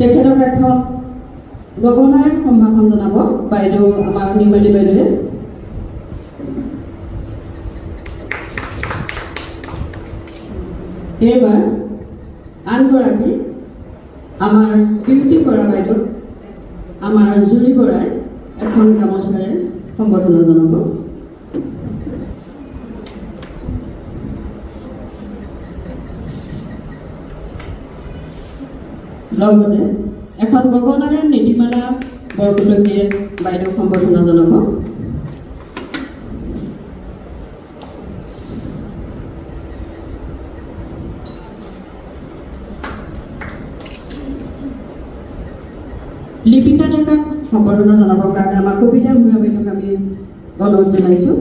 তেখেতক এখন গগনাৰে সম্ভাষণ জনাব বাইদেউ আমাৰ নিৰ্মালী বাইদেৱে। এইবাৰ আনগৰাকী আমাৰ বিউটি কৰা বাইদেউ আমাৰ জুৰি বৰাই এখন গামোচাৰে সম্বৰ্ধনা জনাব। লগতে এখন গগনাৰে নীতিমালা বৰকটকীয়ে বাইদেউ সম্বৰ্ধনা জনাব। লিপিকা ডেকাক সম্বৰ্ধনা জনাবৰ কাৰণে আমাৰ কবিতা ভূঞা বাইদেউক আমি অনুৰোধ জনাইছোঁ।